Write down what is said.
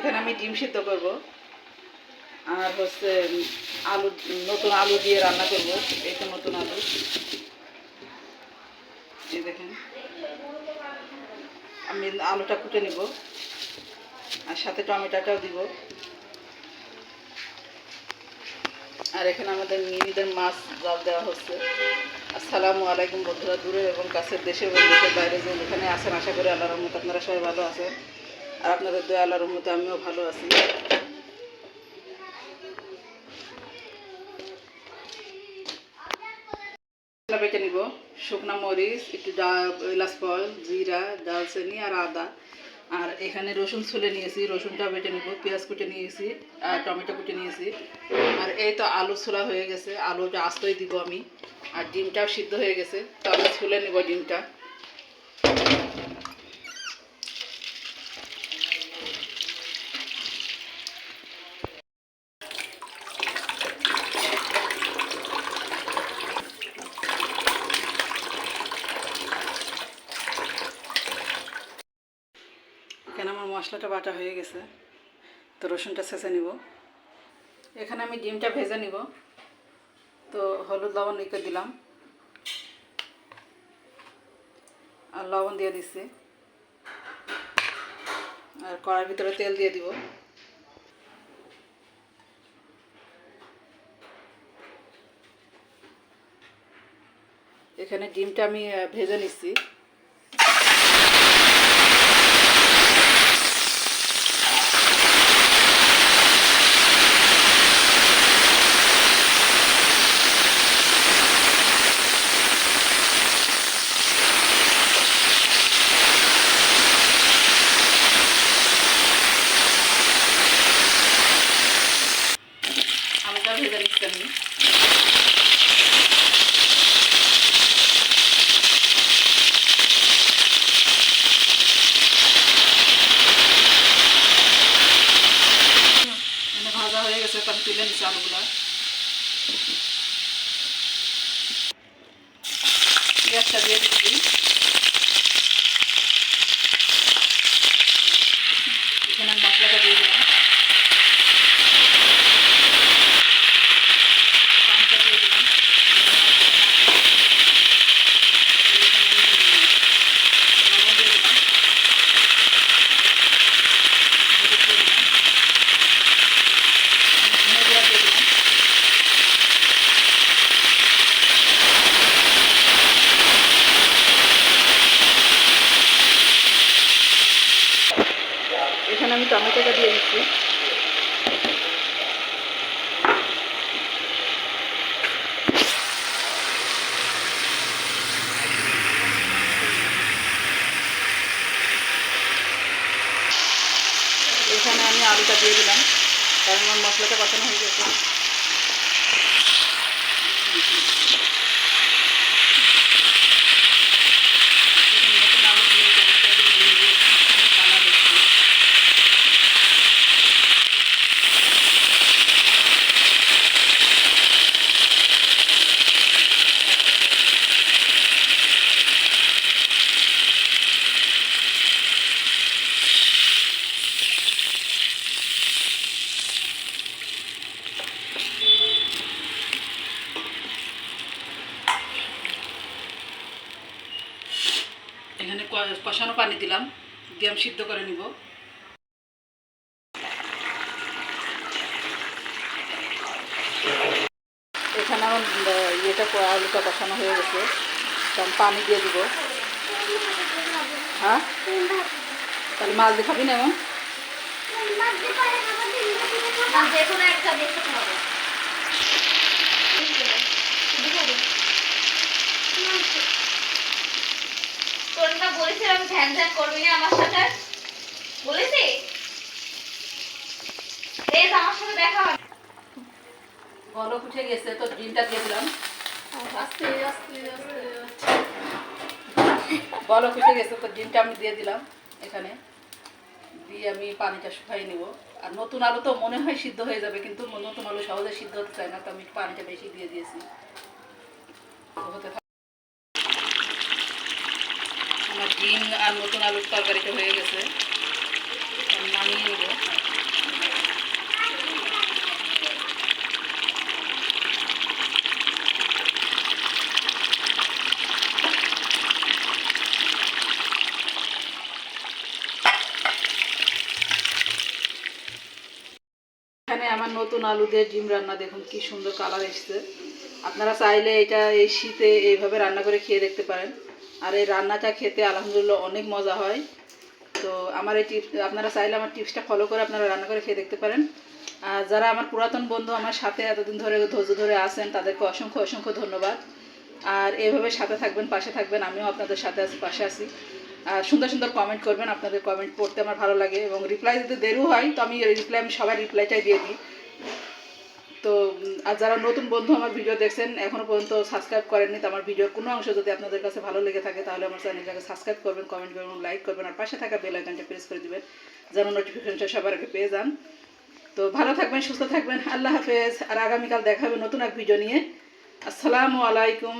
এখানে আমি ডিম সিদ্ধ করব আর হচ্ছে আলু, নতুন আলু দিয়ে রান্না করব। এই তো নতুন আলু, এই দেখেন। আমি আলুটা কুটে নিব আর সাথে টমেটোটাও দিব। আর এখানে আমাদের মিনিদের মাছ জাল দেওয়া হচ্ছে। আসসালামু আলাইকুম বন্ধুরা, দূরে এবং কাছের, দেশের এবং দেশের বাইরে যে যেখানে আছেন, আশা করি আল্লাহর রহমতে আপনারা সবাই ভালো আছেন। আর আপনাদের দয়া আল্লাহর রহমতে আমিও ভালো আছি। মশলা বেটে নিব। শুকনা মরিচ, একটু এলাচ ফল, জিরা, দারচিনি আর আদা। আর এখানে রসুন ছুলে নিয়েছি, রসুনটা বেটে নিব। পেঁয়াজ কুটে নিয়েছি আর টমেটো কুটে নিয়েছি। আর এই তো আলু ছোলা হয়ে গেছে, আলুটা আস্তই দিব আমি। আর ডিমটাও সিদ্ধ হয়ে গেছে, তো আমি ছুলে নিব ডিমটা। এখানে আমার মশলাটা বাটা হয়ে গেছে, তো রসুনটা ছেঁচে নিব। এখানে আমি ডিমটা ভেজে নিব। তো হলুদ লবণ লিখে দিলাম আর লবণ দিয়ে দিচ্ছি। আর কড়াইয়ের ভিতরে তেল দিয়ে দিব। এখানে ডিমটা আমি ভেজে নিচ্ছি। আলুটা ভেজে নিচ্ছি আমি। ভাজা হয়ে গেছে, তো আমি তুলে নিচ্ছি আলুগুলা। পেঁয়াজটা দিয়ে দিচ্ছি। এখানে আমি মশলাটা দিয়ে দিলাম। পানিটা দিয়ে দিলাম। লবণ দিয়ে দিলাম। হলুদ দিয়ে দিলাম। ধনে গুঁড়া দিয়ে দিলাম। এখানে আমি টমেটোটা দিয়ে দিচ্ছি। এখানে আমি আলুটা দিয়ে দিলাম, কারণ আমার মশলাটা কষানো হয়ে গেছে। নতুন আলু দিয়ে টমেটো দিয়ে ডিম দিয়েছি, কালার হচ্ছে। এখানে কষানো পানি দিলাম, দিয়ে আমি সিদ্ধ করে নিব। এখানে আমার আলুটা কষানো হয়ে গেছে, তো আমি পানি দিয়ে দিব। হ্যাঁ, তাহলে মাছ দিয়ে খাবি না এমন? বলেছিলাম ধ্যান ধ্যান করবি না আমার সাথে, বলেছি আমার সাথে দেখা হয়। বলক উঠে গেছে, তো ডিমটা দিয়ে দিলাম। বলক উঠে গেছে, তো ডিমটা আমি দিয়ে দিলাম এখানে। দিয়ে আমি পানিটা শুকাই নিব। আর নতুন আলু তো মনে হয় সিদ্ধ হয়ে যাবে, কিন্তু নতুন আলু সহজে সিদ্ধ হতে চায় না, তো আমি পানিটা বেশি দিয়ে দিয়েছি। আমার ডিম আর নতুন আলুর তরকারিটা হয়ে গেছে, আমি নামিয়ে নিব। এখানে আমার নতুন আলু দিয়ে ডিম রান্না, দেখুন কি সুন্দর কালার এসছে। আপনারা চাইলে এটা এই শীতে এইভাবে রান্না করে খেয়ে দেখতে পারেন। আর এই রান্নাটা খেতে আলহামদুলিল্লাহ অনেক মজা হয়। তো আমার এই টিপস, আপনারা চাইলে আমার টিপসটা ফলো করে আপনারা রান্না করে খেয়ে দেখতে পারেন। আর যারা আমার পুরাতন বন্ধু আমার সাথে এতদিন ধরে ধৈর্য ধরে আছেন, তাদেরকে অসংখ্য অসংখ্য ধন্যবাদ। আর এভাবে সাথে থাকবেন, পাশে থাকবেন, আমিও আপনাদের সাথে আছি, পাশে আছি। আর সুন্দর সুন্দর কমেন্ট করবেন, আপনাদের কমেন্ট পড়তে আমার ভালো লাগে এবং রিপ্লাই দিতে দেরিও হয়, তো আমি সবাই রিপ্লাইটাই দিয়ে দিই। তো আর যারা নতুন বন্ধু আমার ভিডিও দেখছেন এখনও পর্যন্ত সাবস্ক্রাইব করেননি, তো আমার ভিডিওর কোনো অংশ যদি আপনাদের কাছে ভালো লেগে থাকে তাহলে আমার চ্যানেলটাকে সাবস্ক্রাইব করবেন, কমেন্ট করবেন, লাইক করবেন আর পাশে থাকা বেল আইকনটা প্রেস করে দিবেন যেন নোটিফিকেশনটা সবার আগে পেয়ে যান। তো ভালো থাকবেন, সুস্থ থাকবেন, আল্লাহ হাফেজ। আর আগামীকাল দেখা হবে নতুন এক ভিডিও নিয়ে। আসসালামু আলাইকুম।